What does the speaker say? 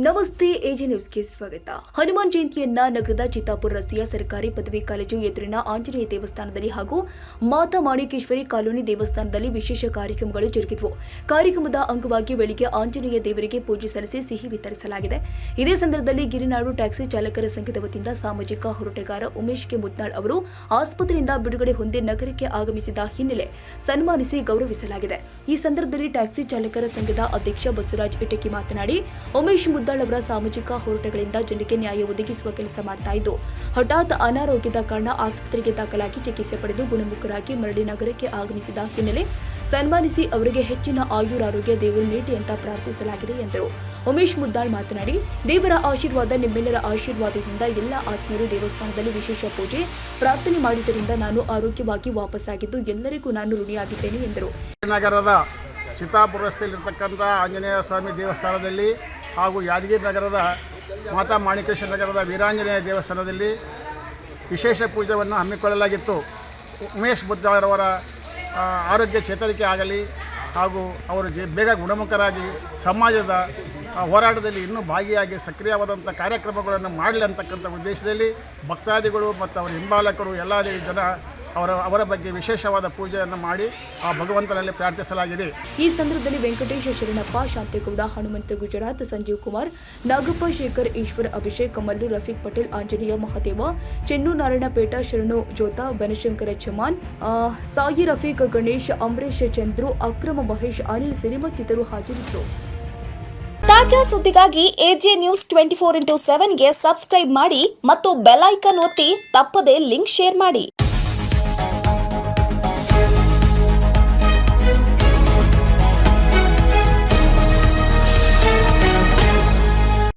ನಮಸ್ತೆ ಎಜೆ ನ್ಯೂಸ್ಗೆ ಸ್ವಾಗತ. ಹನುಮಾನ್ ಜಯಂತಿಯನ್ನ ನಗರದ ಚಿತ್ತಾಪುರ ರಸ್ತೆಯ ಸರ್ಕಾರಿ ಪದವಿ ಕಾಲೇಜು ಎದುರಿನ ಆಂಜನೇಯ ದೇವಸ್ಥಾನದಲ್ಲಿ ಹಾಗೂ ಮಾತಾ ಮಾಣಿಕೇಶ್ವರಿ ಕಾಲೋನಿ ದೇವಸ್ಥಾನದಲ್ಲಿ ವಿಶೇಷ ಕಾರ್ಯಕ್ರಮಗಳು ಜರುಗಿದವು. ಕಾರ್ಯಕ್ರಮದ ಅಂಗವಾಗಿ ಬೆಳಿಗ್ಗೆ ಆಂಜನೇಯ ದೇವರಿಗೆ ಪೂಜೆ ಸಲ್ಲಿಸಿ ಸಿಹಿ ವಿತರಿಸಲಾಗಿದೆ. ಇದೇ ಸಂದರ್ಭದಲ್ಲಿ ಗಿರಿನಾಡು ಟ್ಯಾಕ್ಸಿ ಚಾಲಕರ ಸಂಘದ ವತಿಯಿಂದ ಸಾಮಾಜಿಕ ಹೋರಾಟಗಾರ ಉಮೇಶ್ ಕೆ ಮುದ್ನಾಳ್ ಅವರು ಆಸ್ಪತ್ರೆಯಿಂದ ಬಿಡುಗಡೆ ಹೊಂದಿ ನಗರಕ್ಕೆ ಆಗಮಿಸಿದ ಹಿನ್ನೆಲೆ ಸನ್ಮಾನಿಸಿ ಗೌರವಿಸಲಾಗಿದೆ. ಈ ಸಂದರ್ಭದಲ್ಲಿ ಟ್ಯಾಕ್ಸಿ ಚಾಲಕರ ಸಂಘದ ಅಧ್ಯಕ್ಷ ಬಸವರಾಜ್ ಇಟಕಿ ಮಾತನಾಡಿ, ಉಮೇಶ್ ಮುದ್ದಾಳ್ ಅವರ ಸಾಮಾಜಿಕ ಹೋರಾಟಗಳಿಂದ ಜನರಿಗೆ ನ್ಯಾಯ ಒದಗಿಸುವ ಕೆಲಸ ಮಾಡ್ತಾ ಇದ್ದು, ಹಠಾತ್ ಅನಾರೋಗ್ಯದ ಕಾರಣ ಆಸ್ಪತ್ರೆಗೆ ದಾಖಲಾಗಿ ಚಿಕಿತ್ಸೆ ಪಡೆದು ಗುಣಮುಖರಾಗಿ ಮರಳಿ ನಗರಕ್ಕೆ ಆಗಮಿಸಿದ ಹಿನ್ನೆಲೆ ಸನ್ಮಾನಿಸಿ ಅವರಿಗೆ ಹೆಚ್ಚಿನ ಆಯುರಾರೋಗ್ಯ ದೇವರು ನೀಡಿ ಅಂತ ಪ್ರಾರ್ಥಿಸಲಾಗಿದೆ ಎಂದರು. ಉಮೇಶ್ ಮುದ್ದಾಳ್ ಮಾತನಾಡಿ, ದೇವರ ಆಶೀರ್ವಾದ ನಿಮ್ಮೆಲ್ಲರ ಆಶೀರ್ವಾದದಿಂದ ಎಲ್ಲ ಆತ್ಮೀಯರು ದೇವಸ್ಥಾನದಲ್ಲಿ ವಿಶೇಷ ಪೂಜೆ ಪ್ರಾರ್ಥನೆ ಮಾಡಿದ್ದರಿಂದ ನಾನು ಆರೋಗ್ಯವಾಗಿ ವಾಪಸ್ಸಾಗಿದ್ದು ಎಲ್ಲರಿಗೂ ನಾನು ಋಣಿಯಾಗಿದ್ದೇನೆ ಎಂದರು. ನಗರದ ಚಿತ್ತಾಪುರ ರಸ್ತೆಯಲ್ಲಿರ್ತಕ್ಕಂಥ ಆಂಜನೇಯ ಸ್ವಾಮಿ ದೇವಸ್ಥಾನದಲ್ಲಿ ಹಾಗೂ ಯಾದಗಿರಿ ನಗರದ ಮಾತಾ ಮಾಣಿಕೇಶ್ವರ ನಗರದ ವೀರಾಂಜನೇಯ ದೇವಸ್ಥಾನದಲ್ಲಿ ವಿಶೇಷ ಪೂಜೆಯನ್ನು ಹಮ್ಮಿಕೊಳ್ಳಲಾಗಿತ್ತು. ಉಮೇಶ್ ಮುದ್ದಾಳರವರ ಆರೋಗ್ಯ ಚೇತರಿಕೆ ಆಗಲಿ ಹಾಗೂ ಅವರು ಬೇಗ ಗುಣಮುಖರಾಗಿ ಸಮಾಜದ ಹೋರಾಟದಲ್ಲಿ ಇನ್ನೂ ಭಾಗಿಯಾಗಿ ಸಕ್ರಿಯವಾದಂಥ ಕಾರ್ಯಕ್ರಮಗಳನ್ನು ಮಾಡಲಿ ಅಂತಕ್ಕಂಥ ಉದ್ದೇಶದಲ್ಲಿ ಭಕ್ತಾದಿಗಳು ಮತ್ತು ಅವರ ಹಿಂಬಾಲಕರು ಎಲ್ಲ ಜನ ಅವರ ಬಗ್ಗೆ ವಿಶೇಷವಾದ ಪೂಜೆಯನ್ನು ಮಾಡಿ ಆ ಭಗವಂತನಲ್ಲಿ ಪ್ರಾರ್ಥಿಸಲಾಗಿದೆ. ಈ ಸಂದರ್ಭದಲ್ಲಿ ವೆಂಕಟೇಶ ಶರಣಪ್ಪ, ಶಾಂತೇಗೌಡ, ಹನುಮಂತ ಗುಜರಾತ್, ಸಂಜೀವ್ ಕುಮಾರ್, ನಾಗಪ್ಪ, ಶೇಖರ್, ಈಶ್ವರ್, ಅಭಿಷೇಕ್, ಮಲ್ಲು, ರಫೀಕ್ ಪಟೇಲ್, ಆಂಜನೇಯ ಮಹಾದೇವ, ಚೆನ್ನು ನಾರಾಯಣಪೇಟ, ಶರಣು ಜೋತಾ, ಬನಶಂಕರ ಚಮಾನ್, ಸಾಯಿ ರಫೀಕ್, ಗಣೇಶ್, ಅಂಬರೀಶ್, ಚಂದ್ರು, ಅಕ್ರಮ ಮಹೇಶ್, ಅನಿಲ್ ಸಿರಿ ಮತ್ತಿತರರು ಹಾಜರಿದ್ದರು. ತಾಜಾ ಸುದ್ದಿಗಾಗಿ ಎಜೆ ನ್ಯೂಸ್ 24x7ಗೆ ಸಬ್ಸ್ಕ್ರೈಬ್ ಮಾಡಿ ಮತ್ತು ಬೆಲ್ ಐಕಾನ್ ಒತ್ತಿ ತಪ್ಪದೇ ಲಿಂಕ್ ಶೇರ್ ಮಾಡಿ.